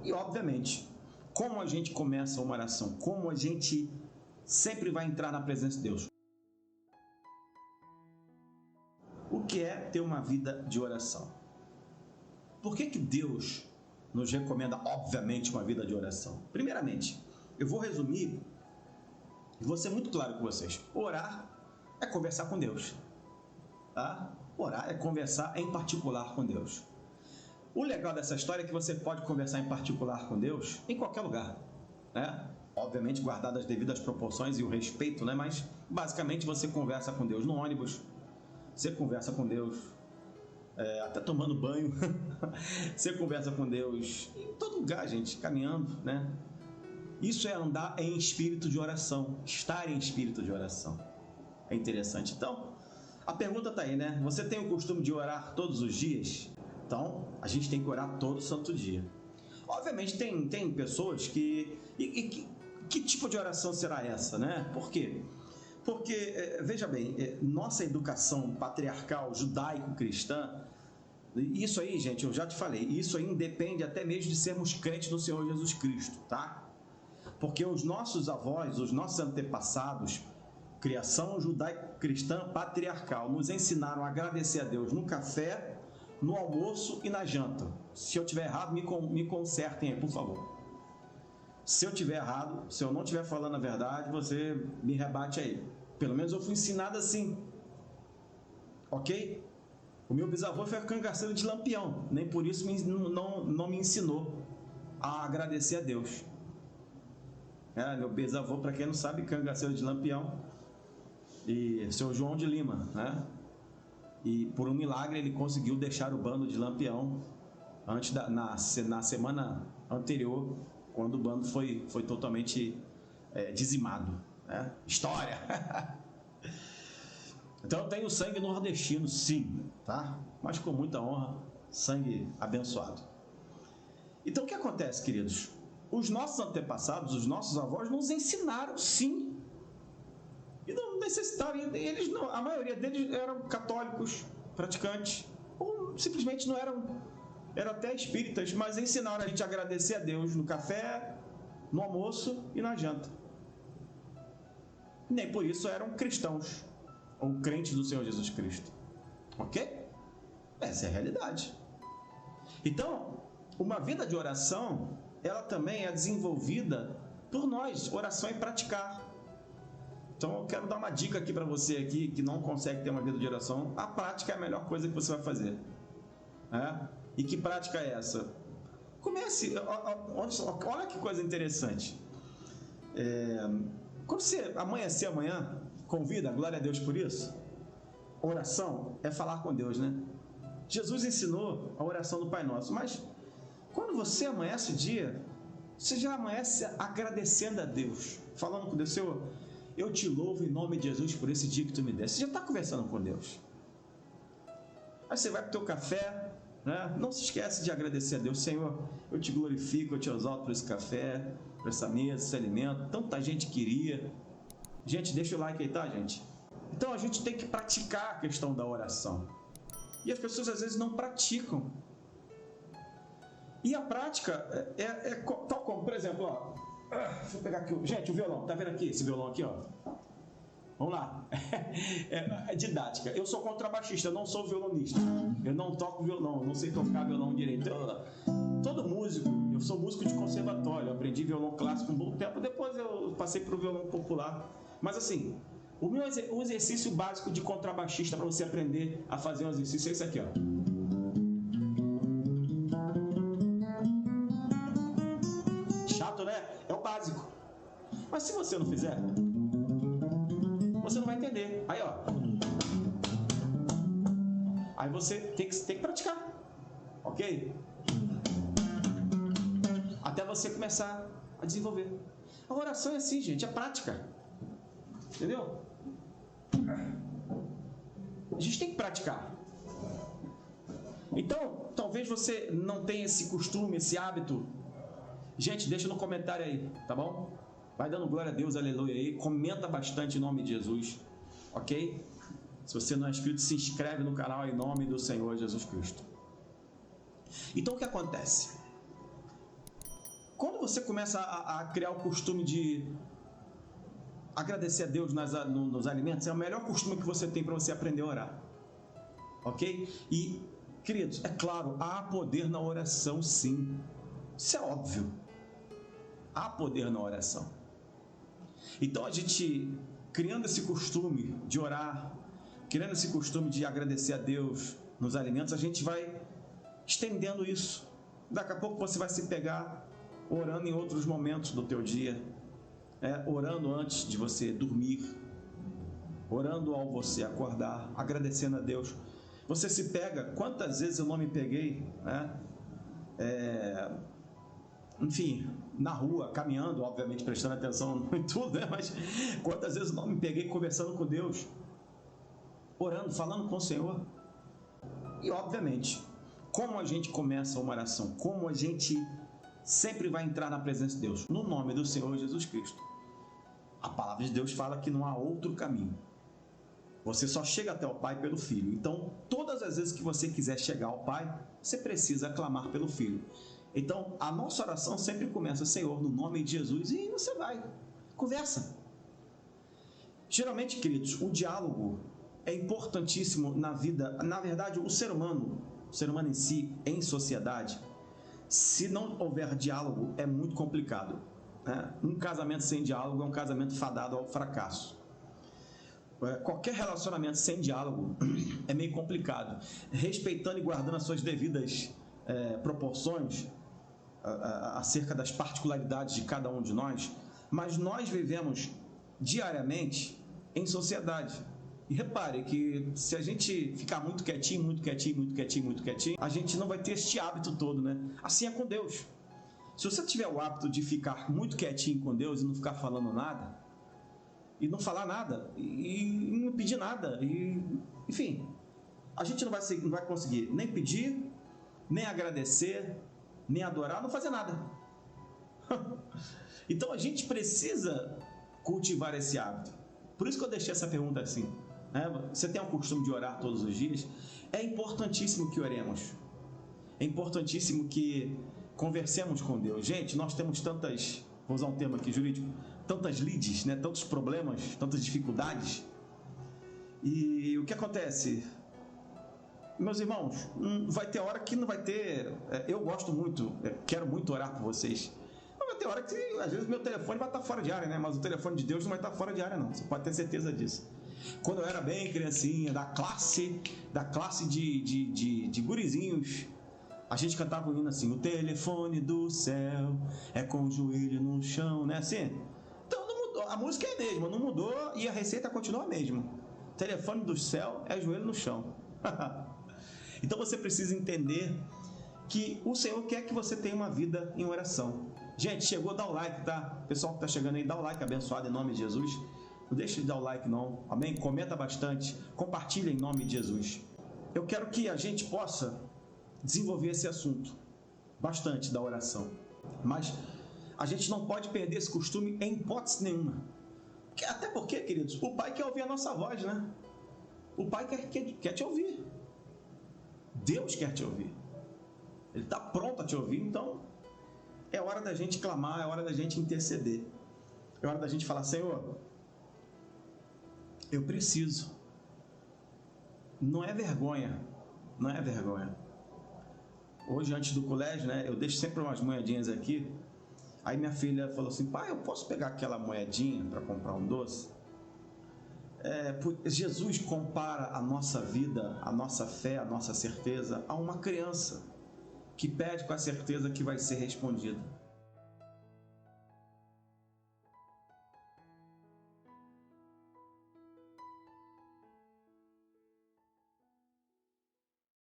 E, obviamente, como a gente começa uma oração? Como a gente sempre vai entrar na presença de Deus? O que é ter uma vida de oração? Por que Deus nos recomenda, obviamente, uma vida de oração? Primeiramente, eu vou resumir e vou ser muito claro com vocês. Orar é conversar com Deus. Tá? Orar é conversar em particular com Deus. O legal dessa história é que você pode conversar em particular com Deus em qualquer lugar, né? Obviamente guardadas as devidas proporções e o respeito, né? Mas basicamente você conversa com Deus no ônibus, você conversa com Deus até tomando banho, você conversa com Deus em todo lugar, gente, caminhando, né? Isso é andar em espírito de oração, estar em espírito de oração. É interessante. Então, a pergunta está aí, né? Você tem o costume de orar todos os dias? Então, a gente tem que orar todo santo dia. Obviamente, tem pessoas que... Que tipo de oração será essa, né? Por quê? Porque, veja bem, nossa educação patriarcal, judaico-cristã, isso aí, gente, eu já te falei, isso aí independe até mesmo de sermos crentes no Senhor Jesus Cristo, tá? Porque os nossos avós, os nossos antepassados, criação judaico-cristã patriarcal, nos ensinaram a agradecer a Deus no café, no almoço e na janta. Se eu tiver errado, me consertem aí, por favor. Se eu tiver errado, se eu não estiver falando a verdade, você me rebate aí. Pelo menos eu fui ensinado assim. Ok? O meu bisavô foi cangaceiro de Lampião. Nem por isso não me ensinou a agradecer a Deus. Meu bisavô, para quem não sabe, cangaceiro de Lampião. E seu João de Lima, né? E por um milagre ele conseguiu deixar o bando de Lampião na semana anterior, quando o bando foi totalmente dizimado, né? História! Então eu tenho sangue nordestino, sim, tá? Mas com muita honra, sangue abençoado. Então o que acontece, queridos? Os nossos antepassados, os nossos avós nos ensinaram, sim. E não necessitaram, eles não, a maioria deles eram católicos, praticantes, ou simplesmente não eram até espíritas, mas ensinaram a gente a agradecer a Deus no café, no almoço e na janta. Nem por isso eram cristãos, ou crentes do Senhor Jesus Cristo. Ok? Essa é a realidade. Então, uma vida de oração, ela também é desenvolvida por nós. Oração é praticar. Então eu quero dar uma dica aqui para você aqui que não consegue ter uma vida de oração. A prática é a melhor coisa que você vai fazer. E que prática é essa? Comece, olha que coisa interessante. Quando você amanhecer amanhã, convida, glória a Deus por isso. Oração é falar com Deus, né? Jesus ensinou a oração do Pai Nosso, mas quando você amanhece o dia, você já amanhece agradecendo a Deus, falando com Deus: Senhor, eu te louvo em nome de Jesus por esse dia que tu me deste. Você já está conversando com Deus. Aí você vai para o teu café, né? Não se esquece de agradecer a Deus. Senhor, eu te glorifico, eu te exalto por esse café, por essa mesa, esse alimento. Tanta gente queria. Gente, deixa o like aí, tá, gente? Então a gente tem que praticar a questão da oração. E as pessoas às vezes não praticam. E a prática é tal como, por exemplo, ó. Deixa eu pegar aqui, gente, o violão, tá vendo aqui? Esse violão aqui, ó. Vamos lá. É didática. Eu sou contrabaixista, eu não sou violonista. Eu não toco violão, eu não sei tocar violão direito. Todo músico, eu sou músico de conservatório, eu aprendi violão clássico um bom tempo, depois eu passei para o violão popular. Mas assim, o exercício básico de contrabaixista para você aprender a fazer um exercício é esse aqui, ó. Chato, né? É o básico. Mas se você não fizer, você não vai entender. Aí, ó. Aí você tem que praticar. Ok? Até você começar a desenvolver. A oração é assim, gente. É prática. Entendeu? A gente tem que praticar. Então, talvez você não tenha esse costume, esse hábito. Gente, deixa no comentário aí, tá bom? Vai dando glória a Deus, aleluia aí. Comenta bastante em nome de Jesus, ok? Se você não é inscrito, se inscreve no canal em nome do Senhor Jesus Cristo. Então o que acontece? você começa a criar o costume de agradecer a Deus nos alimentos, é o melhor costume que você tem para você aprender a orar. Ok? E, queridos, é claro, há poder na oração, sim. Isso é óbvio. Há poder na oração. Então, a gente, criando esse costume de orar, criando esse costume de agradecer a Deus nos alimentos, a gente vai estendendo isso. Daqui a pouco você vai se pegar orando em outros momentos do teu dia, orando antes de você dormir, orando ao você acordar, agradecendo a Deus. Você se pega, quantas vezes eu não me peguei, enfim, na rua, caminhando, obviamente prestando atenção em tudo, mas quantas vezes eu não me peguei conversando com Deus, orando, falando com o Senhor. E obviamente, como a gente começa uma oração, como a gente sempre vai entrar na presença de Deus, no nome do Senhor Jesus Cristo. A palavra de Deus fala que não há outro caminho. Você só chega até o Pai pelo Filho. Então, todas as vezes que você quiser chegar ao Pai, você precisa clamar pelo Filho. Então, a nossa oração sempre começa, Senhor, no nome de Jesus, e você vai, conversa. Geralmente, queridos, o diálogo é importantíssimo na vida. Na verdade, o ser humano em si, em sociedade, se não houver diálogo, é muito complicado. Um casamento sem diálogo é um casamento fadado ao fracasso. Qualquer relacionamento sem diálogo é meio complicado. Respeitando e guardando as suas devidas proporções acerca das particularidades de cada um de nós, mas nós vivemos diariamente em sociedade. E repare que se a gente ficar muito quietinho, a gente não vai ter este hábito todo, né? Assim é com Deus. Se você tiver o hábito de ficar muito quietinho com Deus e não ficar falando nada, e não falar nada, e não pedir nada, enfim, a gente não vai conseguir nem pedir, nem agradecer, nem adorar, não fazer nada. Então a gente precisa cultivar esse hábito. Por isso que eu deixei essa pergunta assim. Você tem o costume de orar todos os dias? É importantíssimo que oremos. É importantíssimo que conversemos com Deus. Gente, nós temos tantas, vou usar um termo aqui jurídico, tantas leads, tantos problemas, tantas dificuldades. E o que acontece? Meus irmãos, vai ter hora que não vai ter. Eu gosto muito, quero muito orar por vocês. Mas vai ter hora que, às vezes, meu telefone vai estar fora de área, Mas o telefone de Deus não vai estar fora de área, não. Você pode ter certeza disso. Quando eu era bem criancinha, da classe de gurizinhos, a gente cantava um hino assim: o telefone do céu é com o joelho no chão, assim? Então não mudou, a música é a mesma, não mudou e a receita continua a mesma. O telefone do céu é joelho no chão. Então você precisa entender que o Senhor quer que você tenha uma vida em oração. Gente, chegou, dá o like, tá? Pessoal que tá chegando aí, dá o like, abençoado em nome de Jesus. Não deixe de dar o like não, amém? Comenta bastante, compartilha em nome de Jesus. Eu quero que a gente possa desenvolver esse assunto bastante da oração, mas a gente não pode perder esse costume em hipótese nenhuma. Até porque, queridos, o Pai quer ouvir a nossa voz, O Pai quer te ouvir. Deus quer te ouvir. Ele está pronto a te ouvir, então é hora da gente clamar, é hora da gente interceder. É hora da gente falar: Senhor, eu preciso. Não é vergonha. Hoje, antes do colégio, eu deixo sempre umas moedinhas aqui. Aí minha filha falou assim: pai, eu posso pegar aquela moedinha para comprar um doce? Jesus compara a nossa vida, a nossa fé, a nossa certeza a uma criança que pede com a certeza que vai ser respondida.